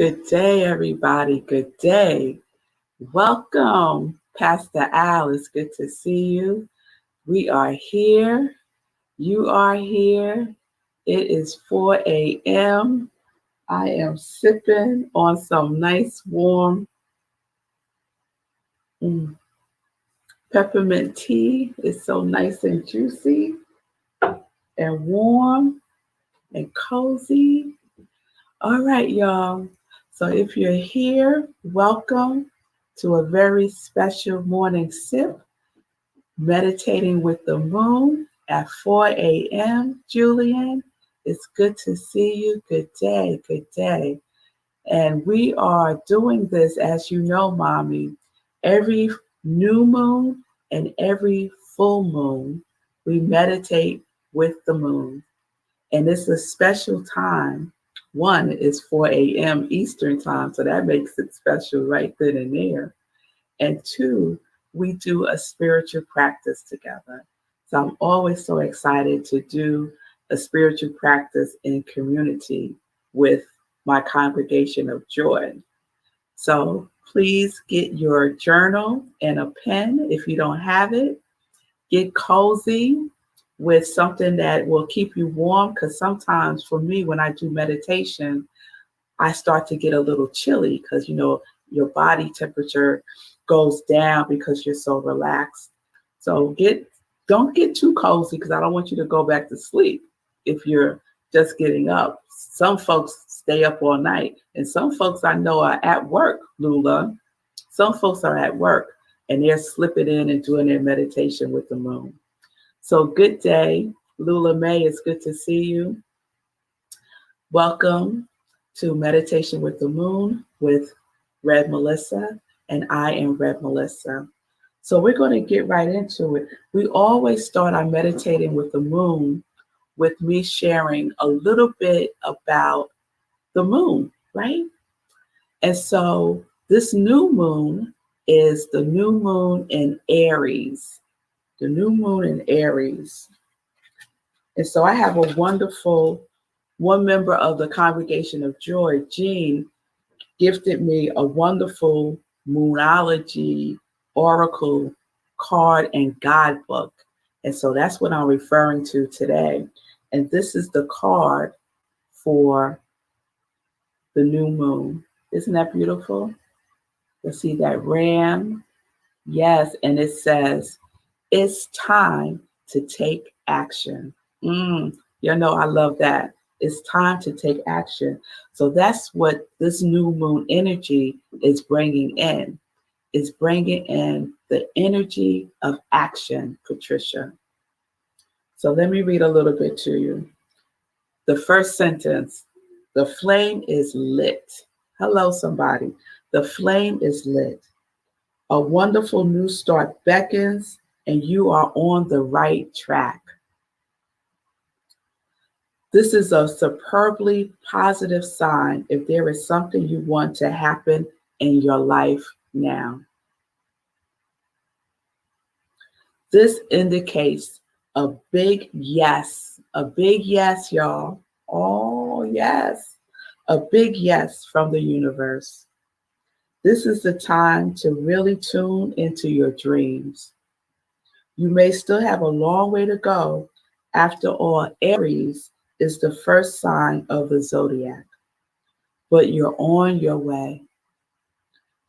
Good day, everybody. Good day. Welcome, Pastor Al. It's good to see you. We are here. You are here. It is 4 a.m. I am sipping on some nice warm peppermint tea. It's so nice and juicy and warm and cozy. All right, y'all. So if you're here, welcome to a very special morning sip, meditating with the moon at 4 a.m. Julian, it's good to see you. Good day, good day. And we are doing this, as you know, Mommy, every new moon and every full moon, we meditate with the moon. And it's a special time. One is 4 a.m. Eastern time, so that makes it special right then and there. And two, we do a spiritual practice together. So I'm always so excited to do a spiritual practice in community with my congregation of joy. So please get your journal and a pen if you don't have it. Get cozy with something that will keep you warm, because sometimes for me, when I do meditation, I start to get a little chilly because, your body temperature goes down because you're so relaxed. So don't get too cozy, because I don't want you to go back to sleep if you're just getting up. Some folks stay up all night, and some folks I know are at work, Lula. Some folks are at work and they're slipping in and doing their meditation with the moon. So good day, Lula May. It's good to see you. Welcome to Meditation with the Moon with Rev Melissa, and I am Rev Melissa. So we're going to get right into it. We always start our meditating with the moon with me sharing a little bit about the moon, right? And so this new moon is the new moon in Aries. The new moon in Aries. And so I have a wonderful, one member of the Congregation of Joy, Jean, gifted me a wonderful Moonology Oracle card and guidebook. And so that's what I'm referring to today. And this is the card for the new moon. Isn't that beautiful? You'll see that ram. Yes, and it says, it's time to take action. I love that. It's time to take action. So that's what this new moon energy is bringing in. It's bringing in the energy of action, Patricia. So let me read a little bit to you. The first sentence, the flame is lit. Hello, somebody. The flame is lit. A wonderful new start beckons, and you are on the right track. This is a superbly positive sign if there is something you want to happen in your life now. This indicates a big yes, y'all. Oh, yes, a big yes from the universe. This is the time to really tune into your dreams. You may still have a long way to go. After all, Aries is the first sign of the zodiac, but you're on your way.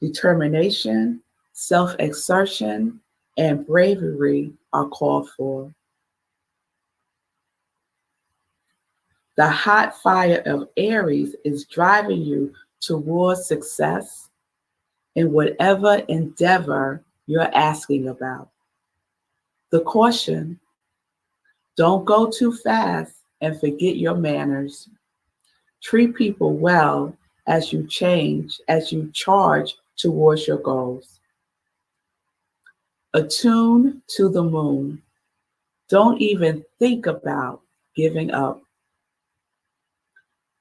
Determination, self-exertion, and bravery are called for. The hot fire of Aries is driving you towards success in whatever endeavor you're asking about. The caution, don't go too fast and forget your manners. Treat people well as you charge towards your goals. Attune to the moon. Don't even think about giving up.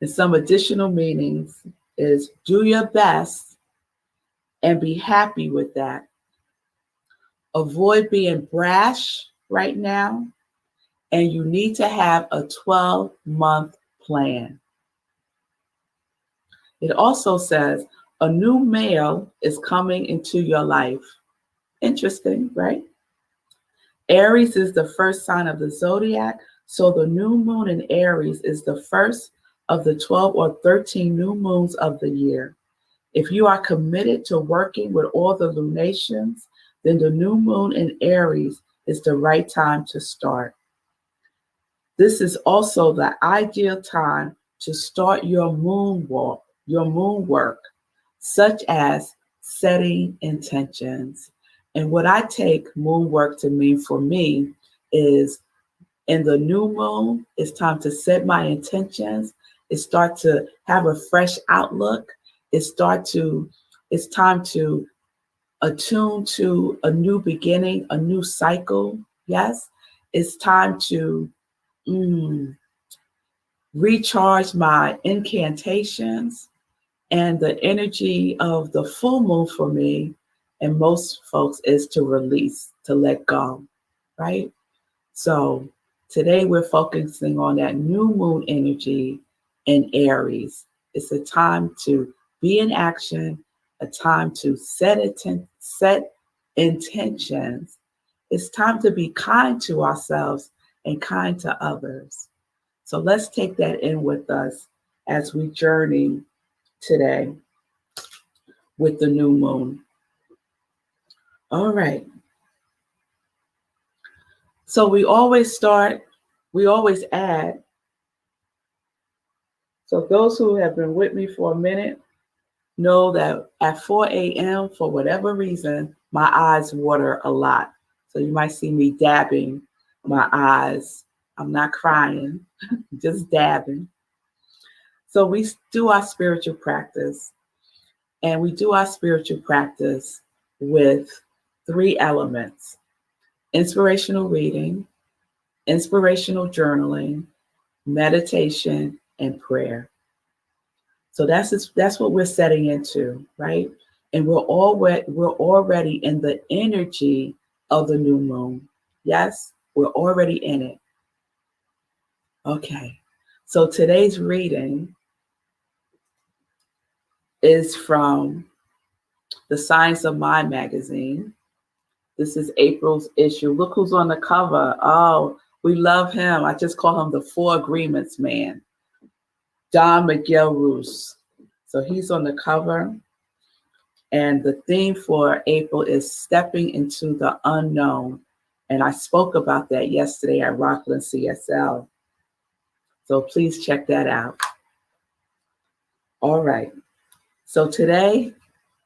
And some additional meanings is do your best and be happy with that. Avoid being brash right now, and you need to have a 12-month plan. It also says a new male is coming into your life. Interesting, right? Aries is the first sign of the zodiac, so the new moon in Aries is the first of the 12 or 13 new moons of the year. If you are committed to working with all the lunations, then the new moon in Aries is the right time to start. This is also the ideal time to start your moon work, such as setting intentions. And what I take moon work to mean for me is in the new moon, it's time to set my intentions. It's start to have a fresh outlook. It's time to attune to a new beginning, a new cycle. Yes, it's time to recharge my incantations, and the energy of the full moon for me and most folks is to release, to let go, right? So today we're focusing on that new moon energy in Aries. It's a time to be in action, a time to set intentions. It's time to be kind to ourselves and kind to others. So let's take that in with us as we journey today with the new moon. All right. So we always add. So those who have been with me for a minute know that at 4 a.m., for whatever reason, my eyes water a lot. So you might see me dabbing my eyes. I'm not crying, just dabbing. So we do our spiritual practice, and we do our spiritual practice with 3 elements: inspirational reading, inspirational journaling, meditation, and prayer. So that's what we're setting into, right? And we're already in the energy of the new moon. Yes, we're already in it. Okay. So today's reading is from the Science of Mind magazine. This is April's issue. Look who's on the cover. Oh, we love him. I just call him the 4 Agreements man, Don Miguel Ruiz. So he's on the cover. And the theme for April is stepping into the unknown. And I spoke about that yesterday at Rockland CSL. So please check that out. All right. So today,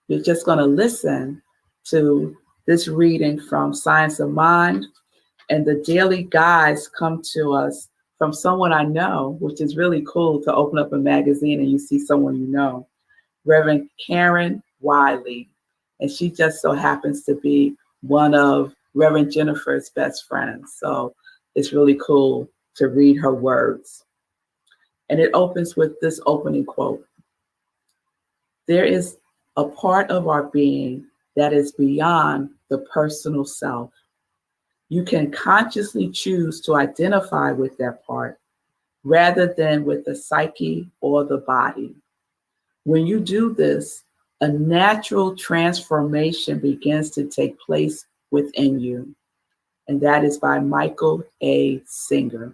you're just going to listen to this reading from Science of Mind. And the daily guides come to us from someone I know, which is really cool to open up a magazine and you see someone you know, Reverend Karen Wiley. And she just so happens to be one of Reverend Jennifer's best friends. So it's really cool to read her words. And it opens with this opening quote. There is a part of our being that is beyond the personal self. You can consciously choose to identify with that part rather than with the psyche or the body. When you do this, a natural transformation begins to take place within you. And that is by Michael A. Singer.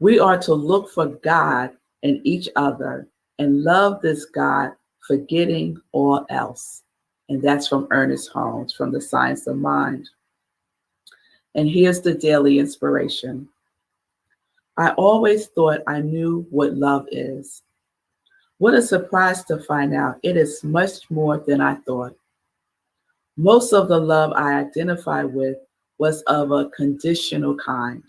We are to look for God in each other and love this God, forgetting all else. And that's from Ernest Holmes, from the Science of Mind. And here's the daily inspiration. I always thought I knew what love is. What a surprise to find out it is much more than I thought. Most of the love I identified with was of a conditional kind.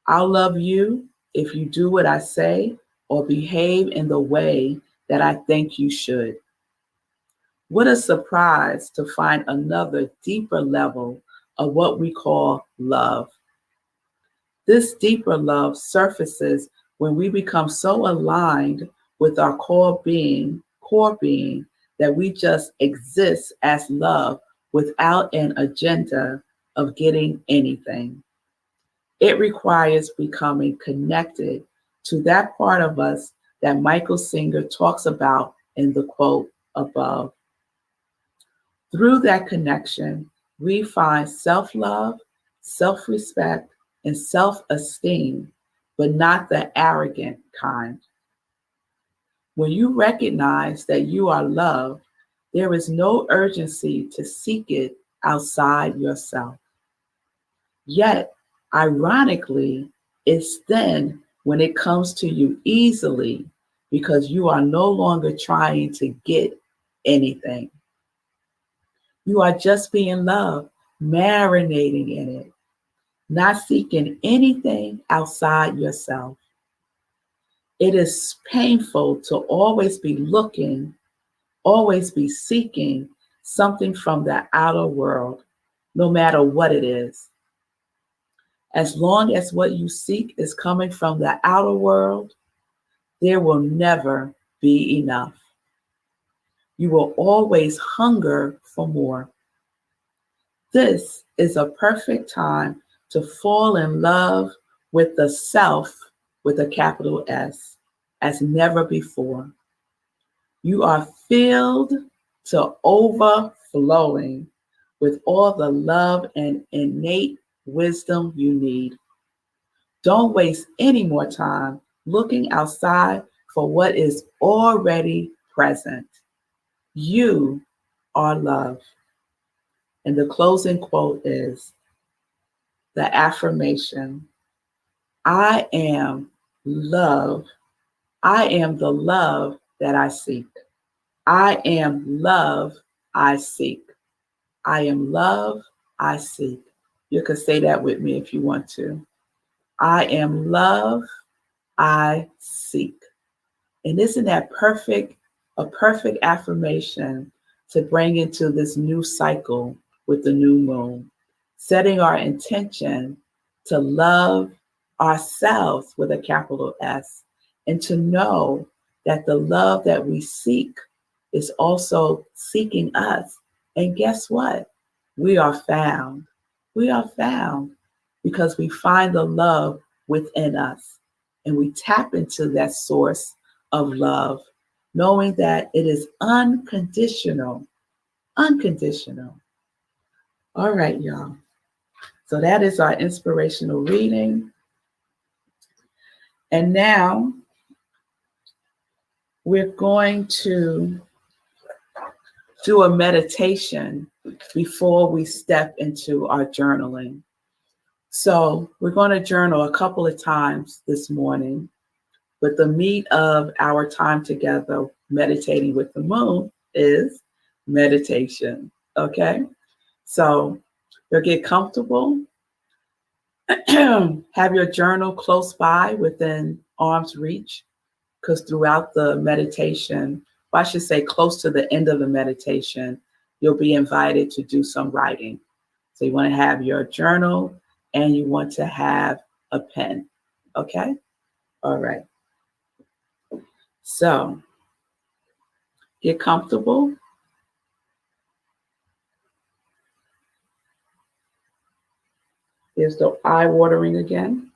I'll love you if you do what I say or behave in the way that I think you should. What a surprise to find another deeper level of what we call love. This deeper love surfaces when we become so aligned with our core being, that we just exist as love without an agenda of getting anything. It requires becoming connected to that part of us that Michael Singer talks about in the quote above. Through that connection, we find self-love, self-respect, and self-esteem, but not the arrogant kind. When you recognize that you are loved, there is no urgency to seek it outside yourself. Yet, ironically, it's then when it comes to you easily because you are no longer trying to get anything. You are just being loved, marinating in it, not seeking anything outside yourself. It is painful to always be looking, always be seeking something from the outer world, no matter what it is. As long as what you seek is coming from the outer world, there will never be enough. You will always hunger for more. This is a perfect time to fall in love with the self with a capital S as never before. You are filled to overflowing with all the love and innate wisdom you need. Don't waste any more time looking outside for what is already present. You are love. And the closing quote is the affirmation, I am love. I am the love that I seek. I am love I seek. I am love I seek. You can say that with me if you want to. I am love I seek. And isn't that a perfect affirmation to bring into this new cycle with the new moon, setting our intention to love ourselves with a capital S, and to know that the love that we seek is also seeking us. And guess what? We are found. We are found because we find the love within us and we tap into that source of love, knowing that it is unconditional. Unconditional. All right, y'all. So that is our inspirational reading. And now we're going to do a meditation before we step into our journaling. So we're going to journal a couple of times this morning, but the meat of our time together meditating with the moon is meditation, okay? So you'll get comfortable. Have your journal close by within arm's reach, because throughout the meditation, or I should say close to the end of the meditation, you'll be invited to do some writing. So you want to have your journal and you want to have a pen, okay? All right. So get comfortable. There's the eye watering again.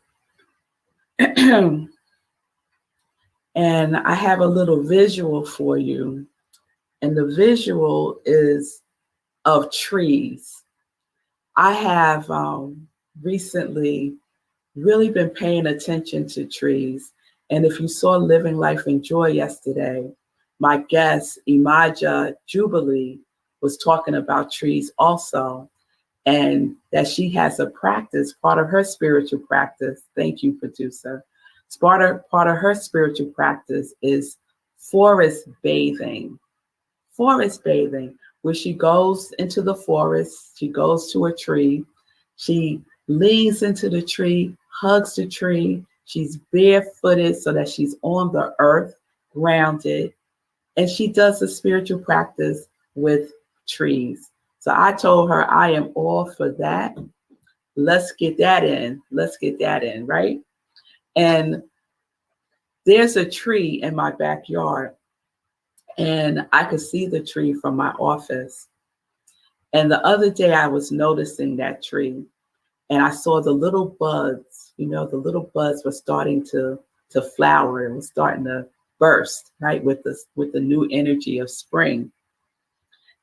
And I have a little visual for you. And the visual is of trees. I have recently really been paying attention to trees. And if you saw Living Life in Joy yesterday, my guest, Imaja Jubilee, was talking about trees also. And that she has a practice, part of her spiritual practice. Thank you, producer. Part of her spiritual practice is forest bathing. Forest bathing, where she goes into the forest, she goes to a tree, she leans into the tree, hugs the tree, she's barefooted so that she's on the earth, grounded, and she does a spiritual practice with trees. So I told her I am all for that. Let's get that in. Let's get that in, right? And there's a tree in my backyard, and I could see the tree from my office. And the other day I was noticing that tree, and I saw the little buds, the little buds were starting to flower and was starting to burst, right, with the new energy of spring.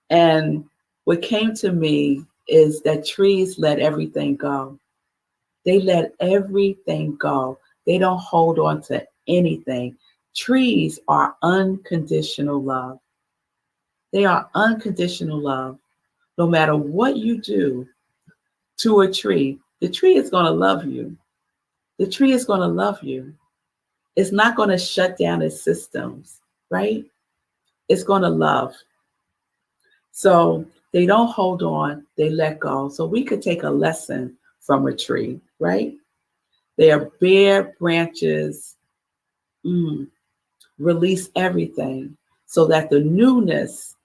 And what came to me is that trees let everything go. They let everything go. They don't hold on to anything. Trees are unconditional love. They are unconditional love. No matter what you do to a tree, the tree is going to love you. The tree is going to love you. It's not going to shut down its systems, right? It's going to love. So they don't hold on, they let go. So we could take a lesson from a tree, right? Their bare branches release everything so that the newness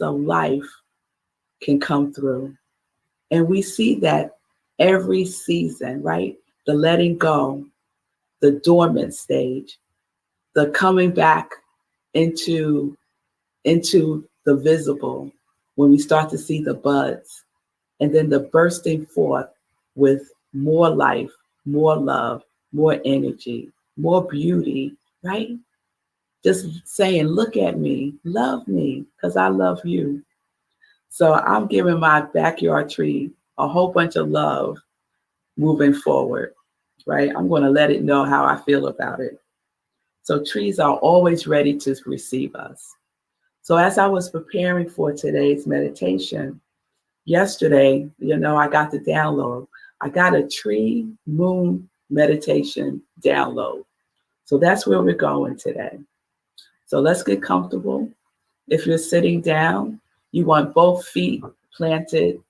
of life can come through. And we see that every season, right? The letting go, the dormant stage, the coming back into the visible when we start to see the buds, and then the bursting forth with more life, more love, more energy, more beauty, right? Just saying, look at me, love me, because I love you. So I'm giving my backyard tree a whole bunch of love moving forward, right? I'm going to let it know how I feel about it. So trees are always ready to receive us. So as I was preparing for today's meditation, yesterday, I got the download. I got a tree moon meditation download. So that's where we're going today. So let's get comfortable. If you're sitting down, you want both feet planted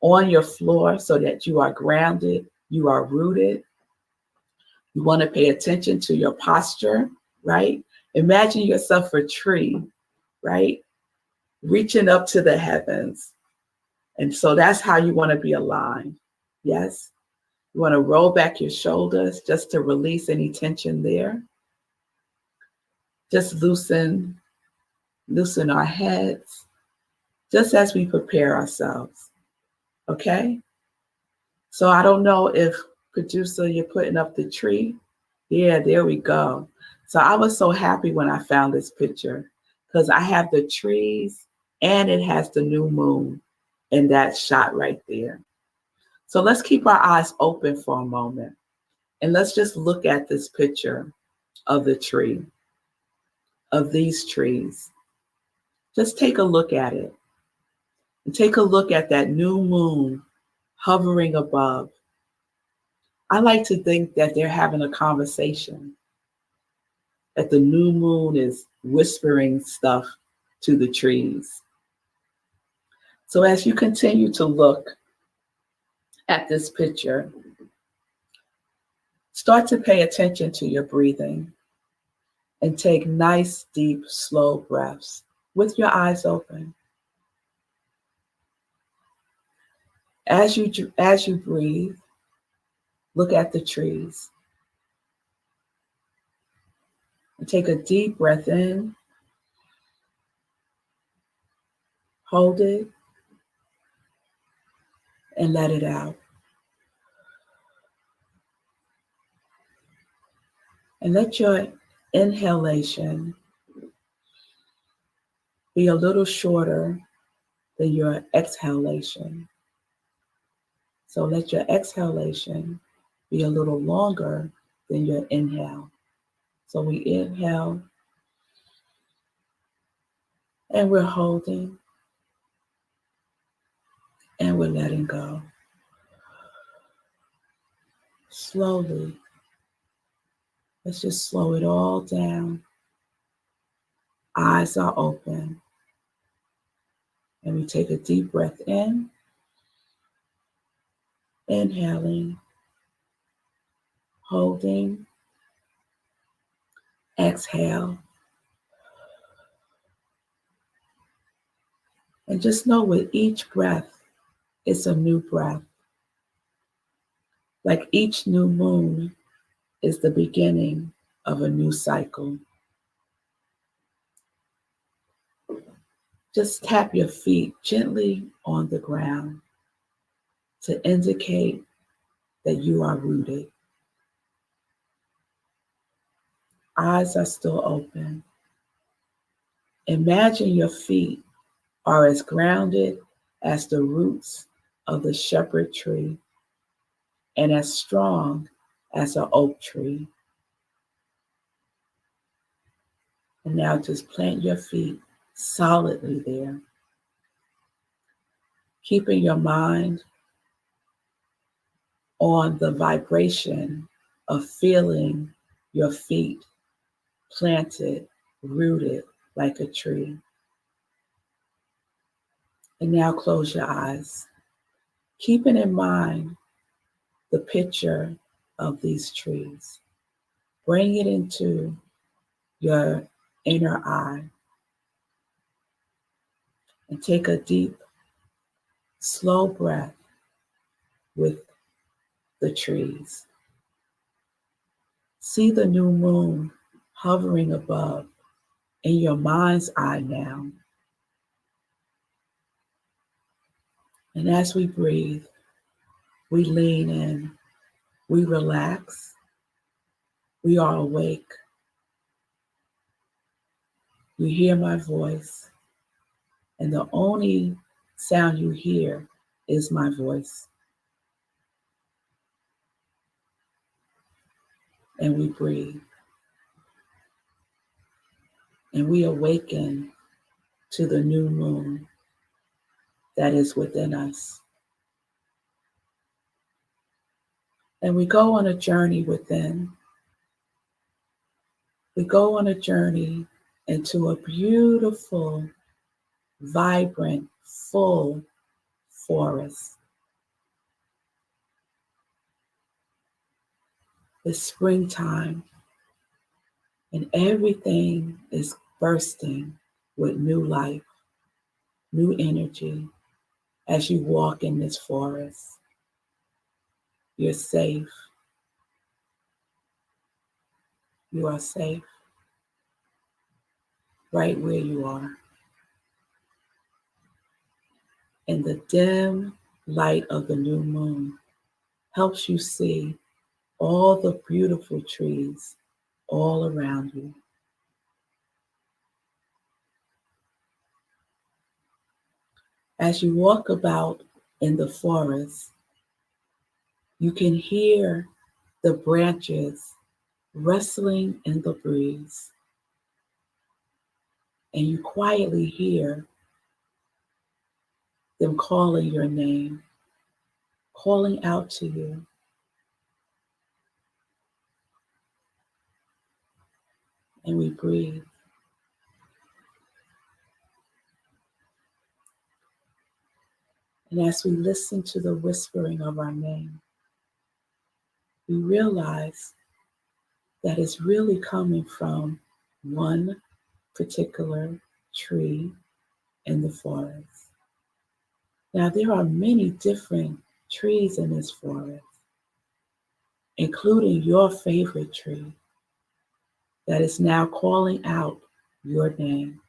on your floor so that you are grounded, you are rooted. You want to pay attention to your posture, right? Imagine yourself a tree, right? Reaching up to the heavens. And so that's how you want to be aligned. Yes? You want to roll back your shoulders just to release any tension there. Just loosen our heads, just as we prepare ourselves. Okay? So I don't know if, producer, you're putting up the tree. Yeah, there we go. So I was so happy when I found this picture because I have the trees and it has the new moon in that shot right there. So let's keep our eyes open for a moment and let's just look at this picture of the tree, of these trees. Just take a look at it and take a look at that new moon hovering above. I like to think that they're having a conversation, that the new moon is whispering stuff to the trees. So as you continue to look at this picture, start to pay attention to your breathing and take nice, deep, slow breaths with your eyes open. As you breathe, look at the trees and take a deep breath in, hold it, and let it out. And let your inhalation be a little shorter than your exhalation. So let your exhalation be a little longer than your inhale. So we inhale and we're holding and we're letting go. Slowly. Let's just slow it all down. Eyes are open. And we take a deep breath in, inhaling, holding, exhale. And just know with each breath, it's a new breath. Like each new moon is the beginning of a new cycle. Just tap your feet gently on the ground to indicate that you are rooted. Eyes are still open. Imagine your feet are as grounded as the roots of the shepherd tree and as strong as an oak tree. And now just plant your feet solidly there, keeping your mind on the vibration of feeling your feet planted, rooted like a tree. And now close your eyes, keeping in mind the picture of these trees. Bring it into your inner eye and take a deep, slow breath with the trees. See the new moon hovering above in your mind's eye now. And as we breathe, we lean in, we relax, we are awake. You hear my voice, and the only sound you hear is my voice. And we breathe, and we awaken to the new moon that is within us. And we go on a journey within. We go on a journey into a beautiful, vibrant, full forest. It's springtime, and everything is bursting with new life, new energy as you walk in this forest. You're safe. You are safe right where you are. And the dim light of the new moon helps you see all the beautiful trees all around you. As you walk about in the forest, you can hear the branches rustling in the breeze, and you quietly hear them calling your name, calling out to you. And we breathe. And as we listen to the whispering of our name, we realize that it's really coming from one particular tree in the forest. Now, there are many different trees in this forest, including your favorite tree that is now calling out your name.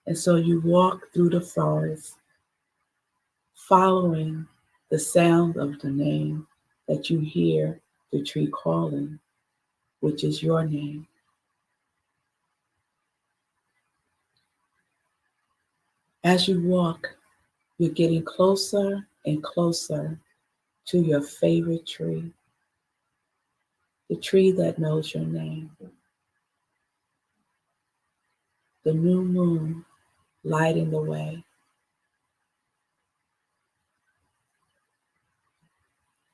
And so you walk through the forest, following the sound of the name that you hear the tree calling, which is your name. As you walk, you're getting closer and closer to your favorite tree, the tree that knows your name. The new moon lighting the way.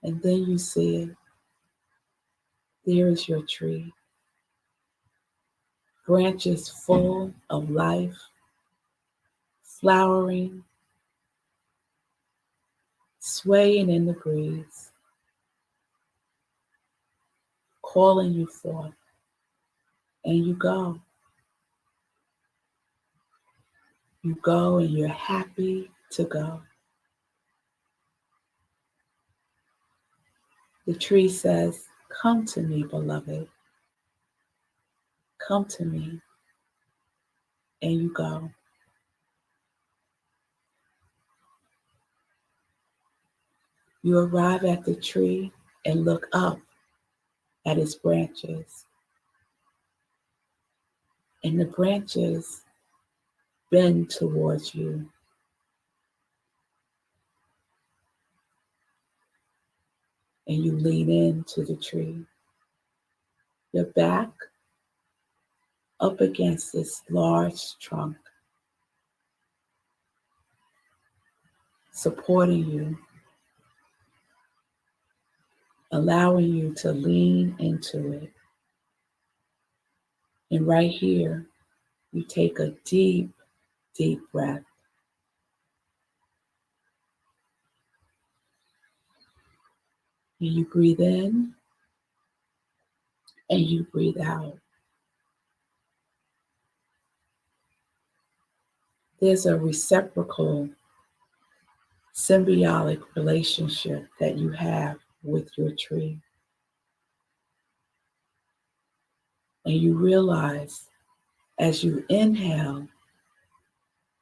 And then you see it. There is your tree. Branches full of life, flowering, swaying in the breeze, calling you forth. And you go. You go and you're happy to go. The tree says, "Come to me, beloved. Come to me." And you go. You arrive at the tree and look up at its branches, and the branches bend towards you. And you lean into the tree, your back up against this large trunk, supporting you, allowing you to lean into it. And right here, you take a deep, deep breath. And you breathe in and you breathe out. There's a reciprocal, symbiotic relationship that you have with your tree. And you realize as you inhale,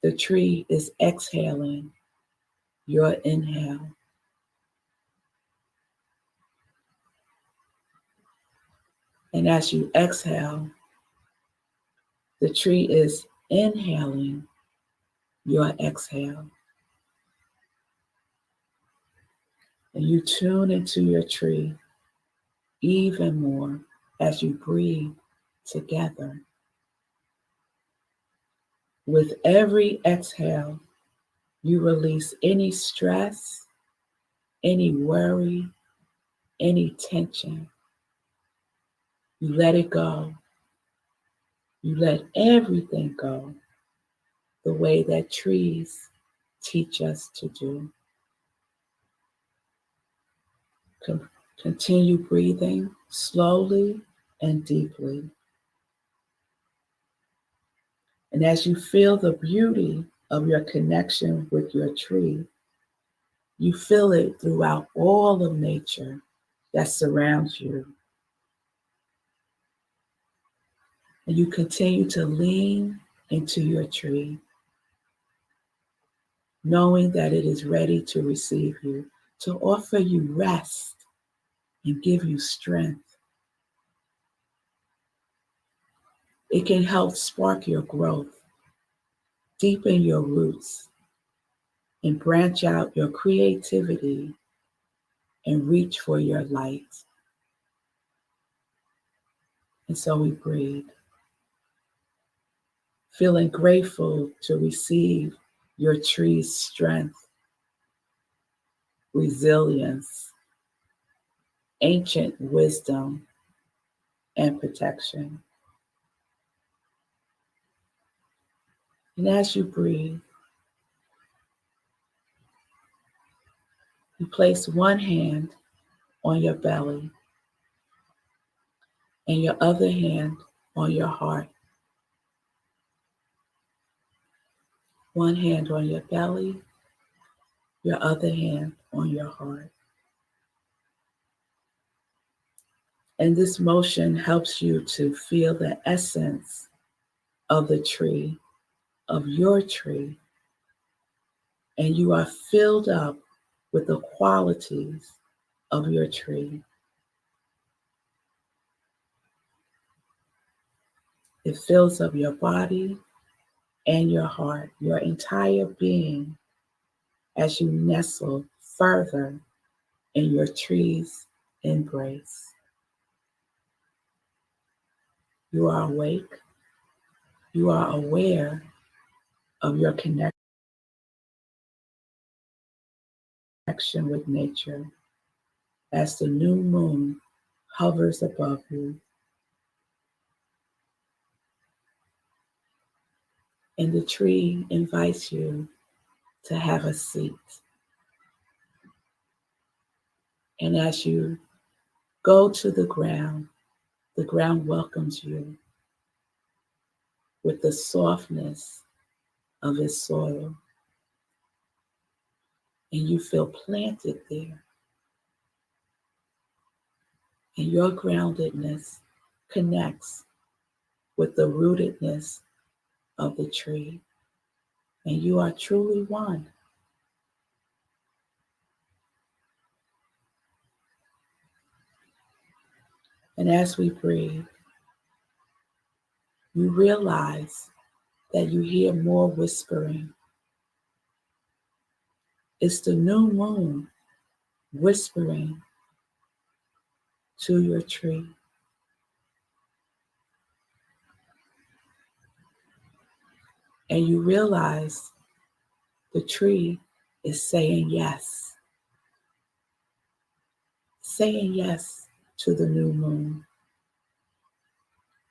the tree is exhaling your inhale. And as you exhale, the tree is inhaling your exhale. And you tune into your tree even more as you breathe together. With every exhale, you release any stress, any worry, any tension. You let it go. You let everything go the way that trees teach us to do. Continue breathing slowly and deeply. And as you feel the beauty of your connection with your tree, you feel it throughout all of nature that surrounds you. And you continue to lean into your tree, knowing that it is ready to receive you, to offer you rest and give you strength. It can help spark your growth, deepen your roots, and branch out your creativity and reach for your light. And so we breathe, feeling grateful to receive your tree's strength, resilience, ancient wisdom, and protection. And as you breathe, you place one hand on your belly and your other hand on your heart. One hand on your belly, your other hand on your heart. And this motion helps you to feel the essence of the tree, of your tree, and you are filled up with the qualities of your tree. It fills up your body and your heart, your entire being, as you nestle further in your tree's embrace. You are awake. You are aware of your connection with nature as the new moon hovers above you. And the tree invites you to have a seat. And as you go to the ground welcomes you with the softness of its soil. And you feel planted there. And your groundedness connects with the rootedness of the tree. And you are truly one. And as we breathe, you realize that you hear more whispering. It's the new moon whispering to your tree. And you realize the tree is saying yes to the new moon.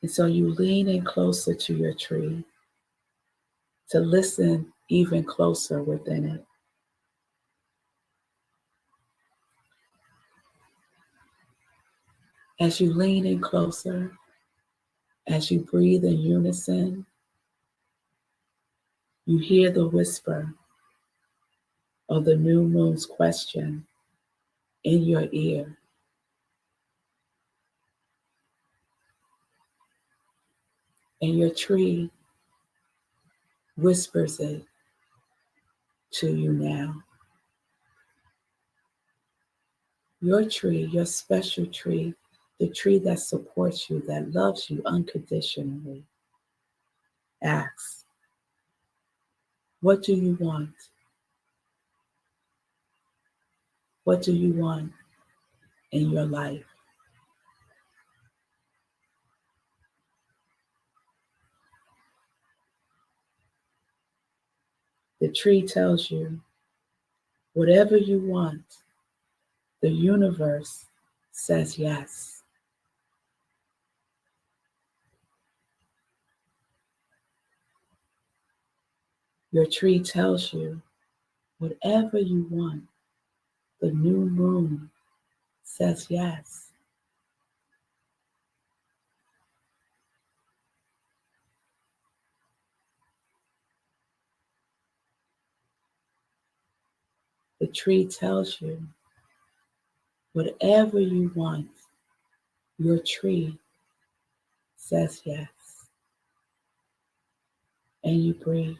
And so you lean in closer to your tree to listen even closer within it. As you lean in closer, as you breathe in unison, you hear the whisper of the new moon's question in your ear. And your tree whispers it to you now. Your tree, your special tree, the tree that supports you, that loves you unconditionally, asks, what do you want? What do you want in your life? The tree tells you, whatever you want, the universe says yes. Your tree tells you, whatever you want, the new moon says yes. The tree tells you, whatever you want, your tree says yes. And you breathe.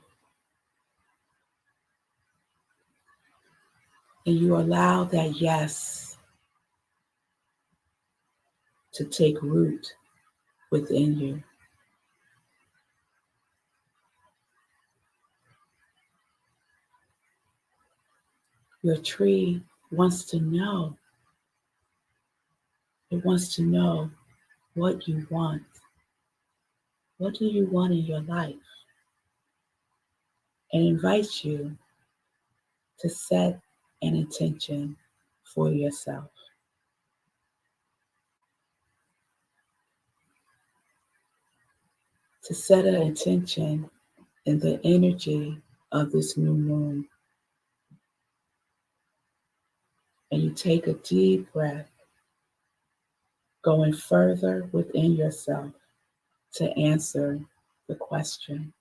And you allow that yes to take root within you. Your tree wants to know. It wants to know what you want. What do you want in your life? And invites you to set an intention for yourself. To set an intention in the energy of this new moon. And you take a deep breath, going further within yourself to answer the question.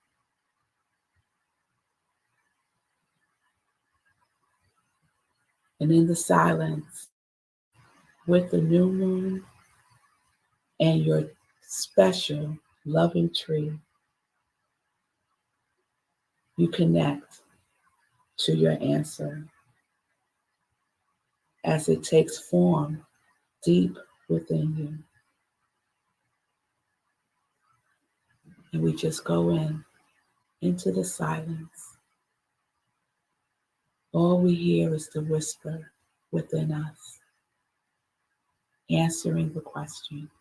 And in the silence, with the new moon and your special loving tree, you connect to your answer as it takes form deep within you. And we just go into the silence. All we hear is the whisper within us, answering the question.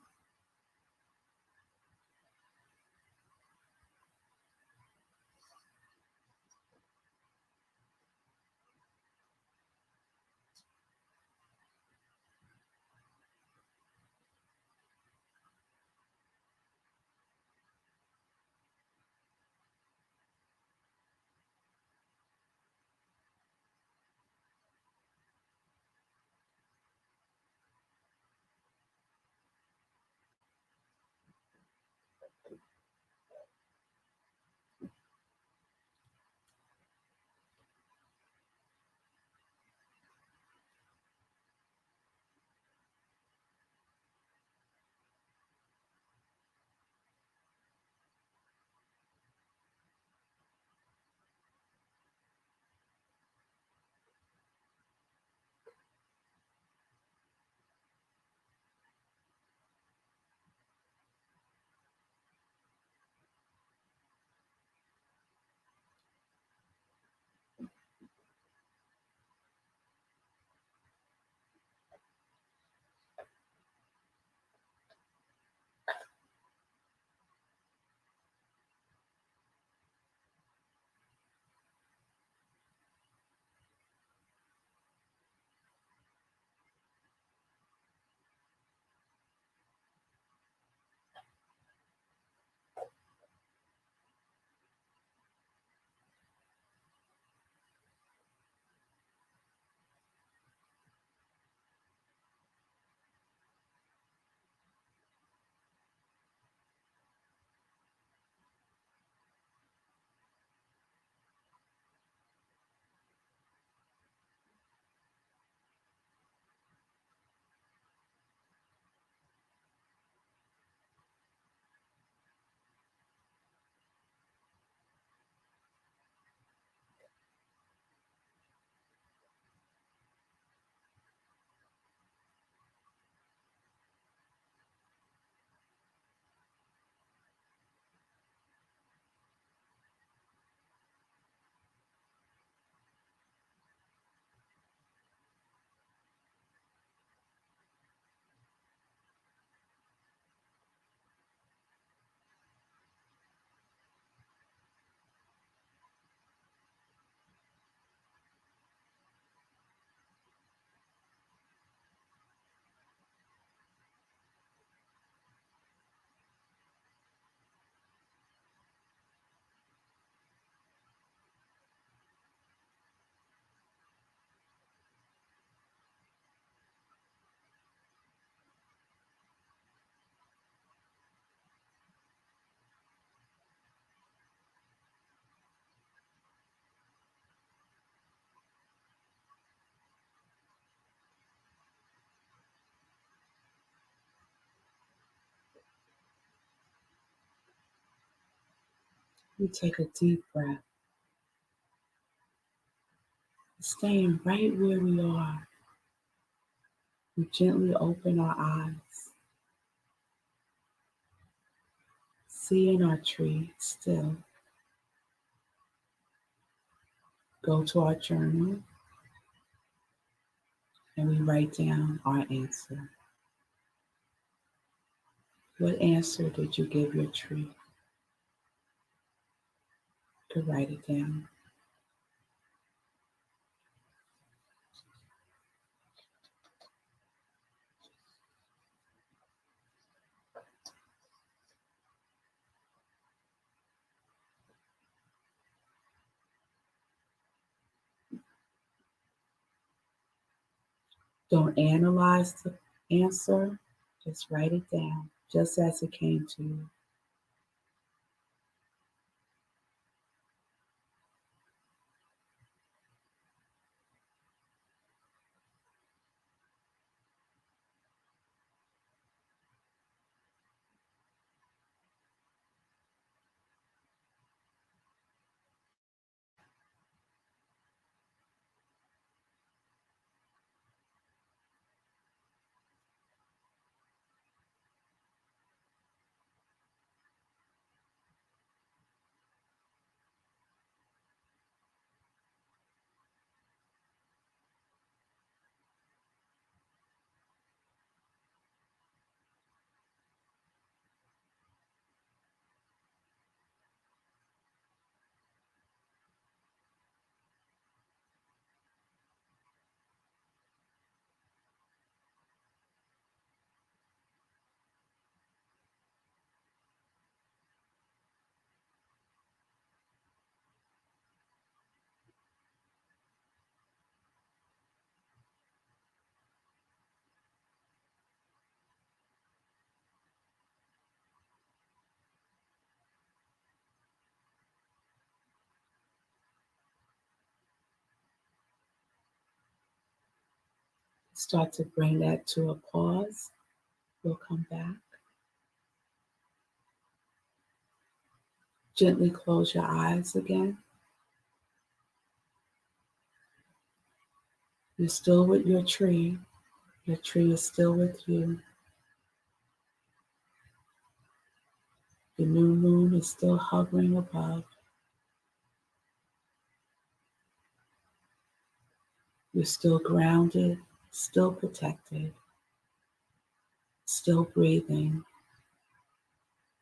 We take a deep breath, staying right where we are. We gently open our eyes, seeing our tree still. Go to our journal and we write down our answer. What answer did you give your tree? You could write it down. Don't analyze the answer, just write it down, just as it came to you. Start to bring that to a pause. We'll come back. Gently close your eyes again. You're still with your tree. Your tree is still with you. The new moon is still hovering above. You're still grounded, still protected, still breathing,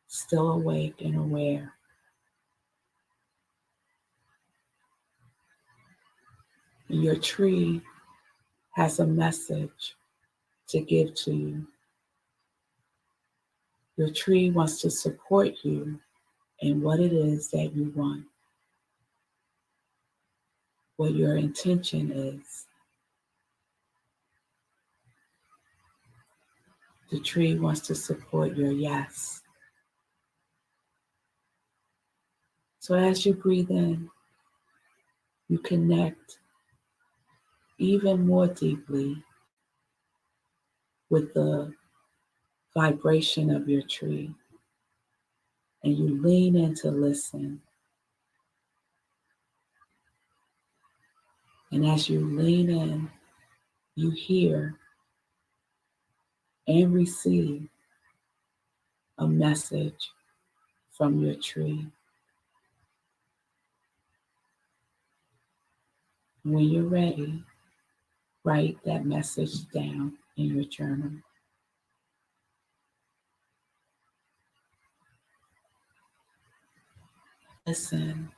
still awake and aware. And your tree has a message to give to you. Your tree wants to support you in what it is that you want, what your intention is. The tree wants to support your yes. So as you breathe in, you connect even more deeply with the vibration of your tree, and you lean in to listen. And as you lean in, you hear and receive a message from your tree. When you're ready, write that message down in your journal. Listen.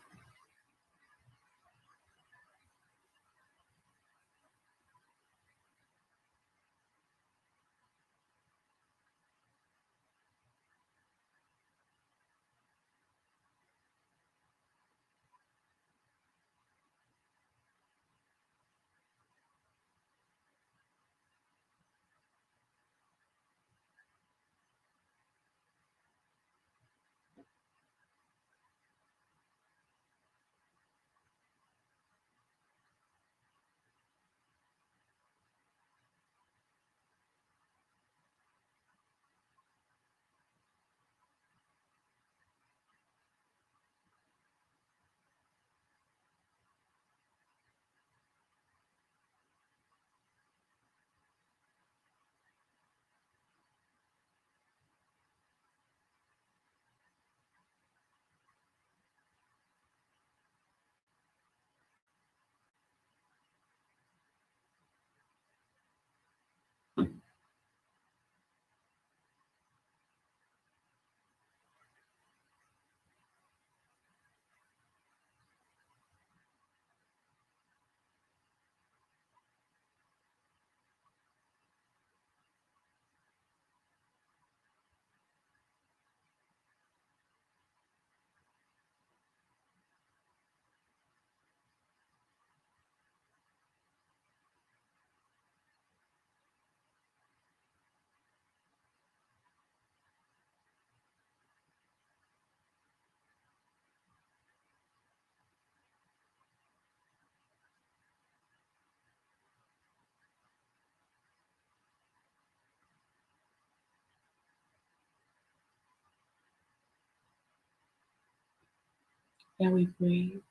And we breathe,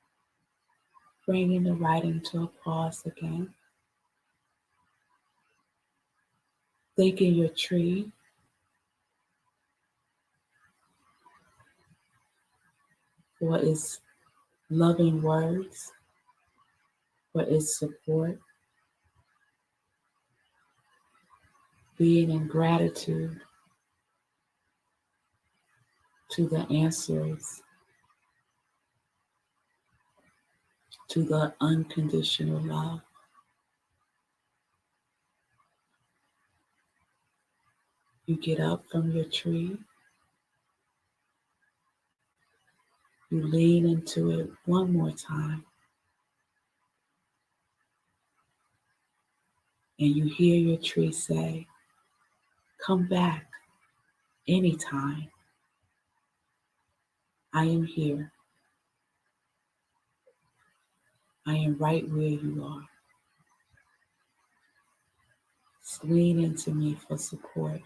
bringing the writing to a pause again. Thanking your tree for its loving words, for its support, being in gratitude to the answers, to the unconditional love. You get up from your tree, you lean into it one more time, and you hear your tree say, "Come back anytime. I am here. I am right where you are. Lean into me for support.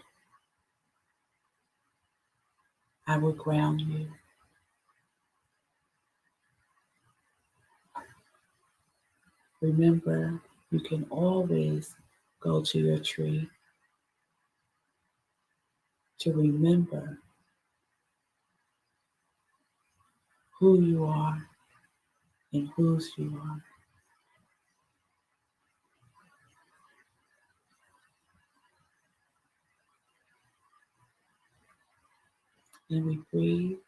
I will ground you." Remember, you can always go to your tree to remember who you are and whose you are. And we breathe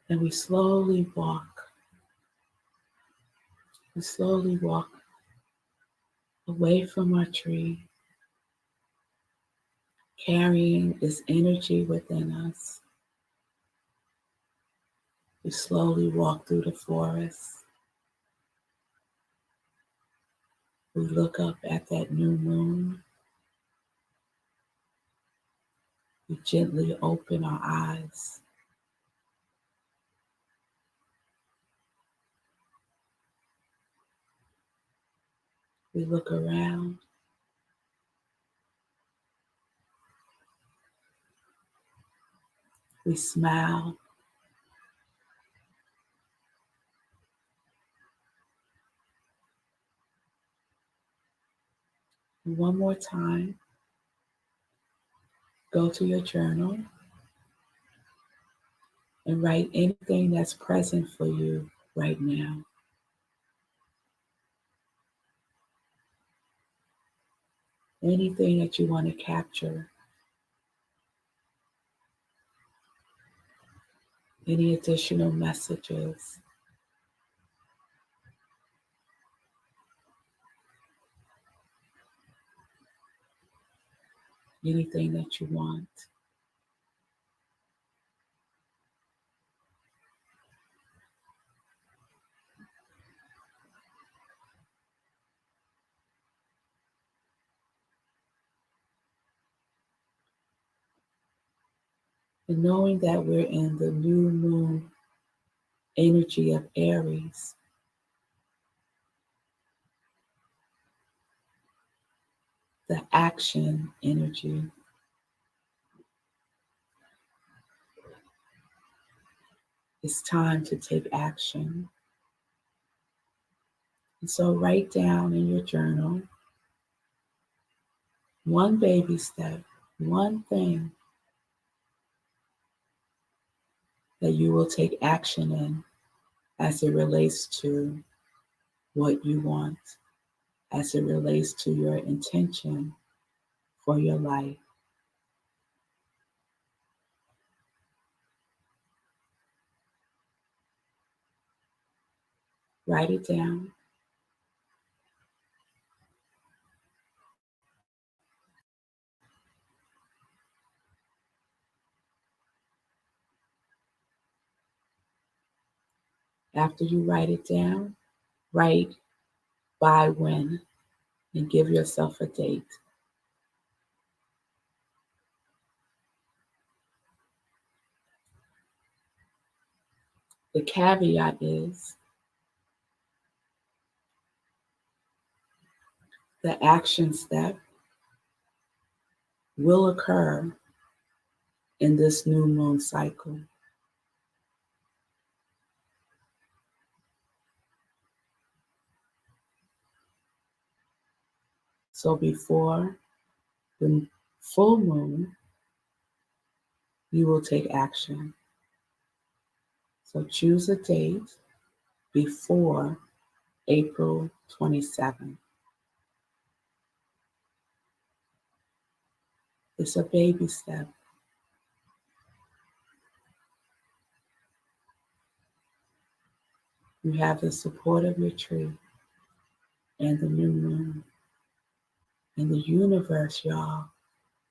and we slowly walk. We slowly walk away from our tree, carrying this energy within us. We slowly walk through the forest. We look up at that new moon. We gently open our eyes. We look around. We smile. And one more time, go to your journal and write anything that's present for you right now. Anything that you want to capture. Any additional messages. Anything that you want. And knowing that we're in the new moon energy of Aries, the action energy, it's time to take action. And so write down in your journal one baby step, one thing that you will take action in as it relates to what you want, as it relates to your intention for your life. Write it down. After you write it down, write by when and give yourself a date. The caveat is the action step will occur in this new moon cycle. So before the full moon, you will take action. So choose a date before April 27th. It's a baby step. You have the support of your tree and the new moon. And the universe, y'all,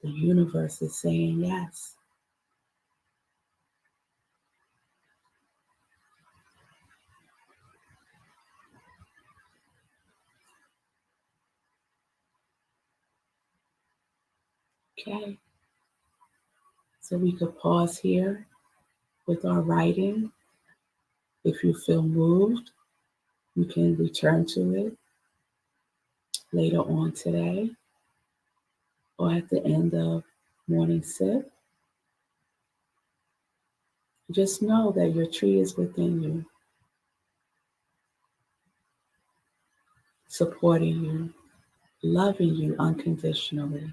the universe is saying yes. Okay. So we could pause here with our writing. If you feel moved, you can return to it later on today or at the end of morning sip. Just know that your tree is within you, supporting you, loving you unconditionally.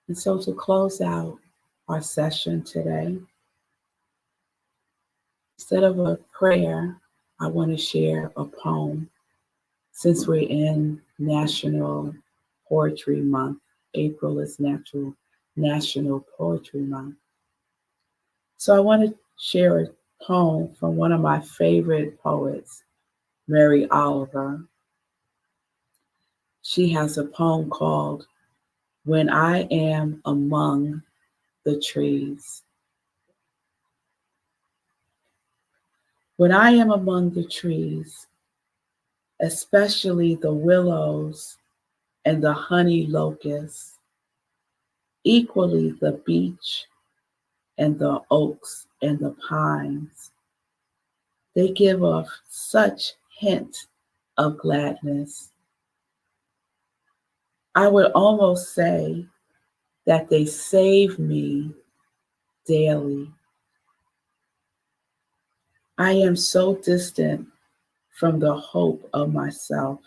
And so to close out our session today, instead of a prayer, I want to share a poem since we're in National Poetry Month. April is National Poetry Month. So I want to share a poem from one of my favorite poets, Mary Oliver. She has a poem called When I Am Among the Trees. When I am among the trees, especially the willows and the honey locusts, equally the beech and the oaks and the pines, they give off such hint of gladness. I would almost say that they save me daily. I am so distant from the hope of myself,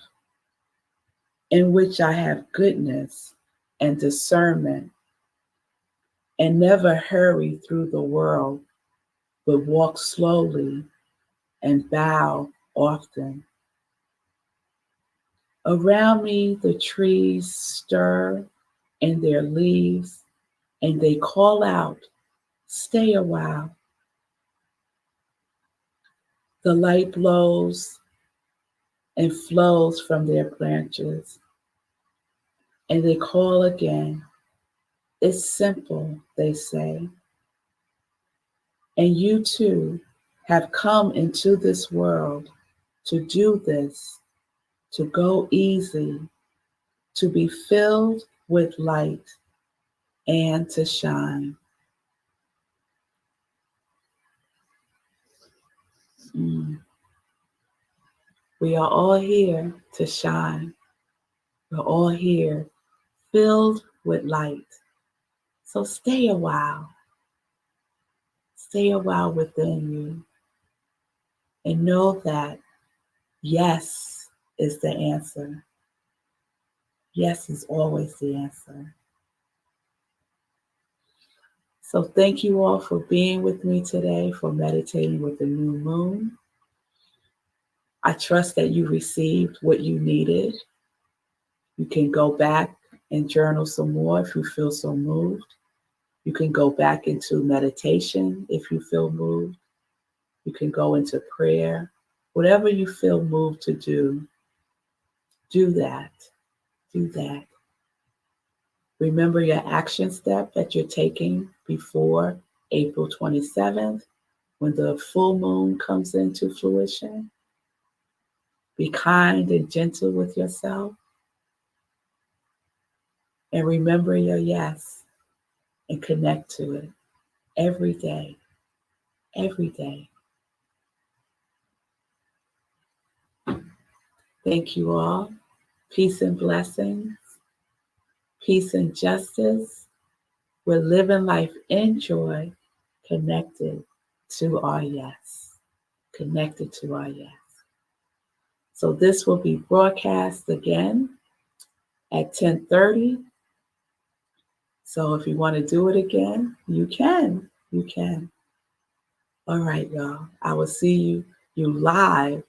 in which I have goodness and discernment, and never hurry through the world, but walk slowly and bow often. Around me, the trees stir in their leaves, and they call out, "Stay a while." The light blows and flows from their branches, and they call again. It's simple, they say. And you too have come into this world to do this, to go easy, to be filled with light and to shine. Mm. We are all here to shine. We're all here filled with light. So stay a while. Stay a while within you and know that yes is the answer. Yes is always the answer. So thank you all for being with me today, for meditating with the new moon. I trust that you received what you needed. You can go back and journal some more if you feel so moved. You can go back into meditation if you feel moved. You can go into prayer. Whatever you feel moved to do that. Do that. Remember your action step that you're taking before April 27th when the full moon comes into fruition. Be kind and gentle with yourself. And remember your yes and connect to it every day. Every day. Thank you all. Peace and blessings. Peace and justice. We're living life in joy, connected to our yes. Connected to our yes. So this will be broadcast again at 10:30. So if you want to do it again, you can. You can. All right, y'all. I will see you live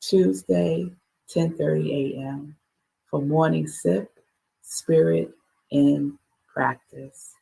Tuesday, 10:30 a.m. for Morning Sip, Spirit in Practice.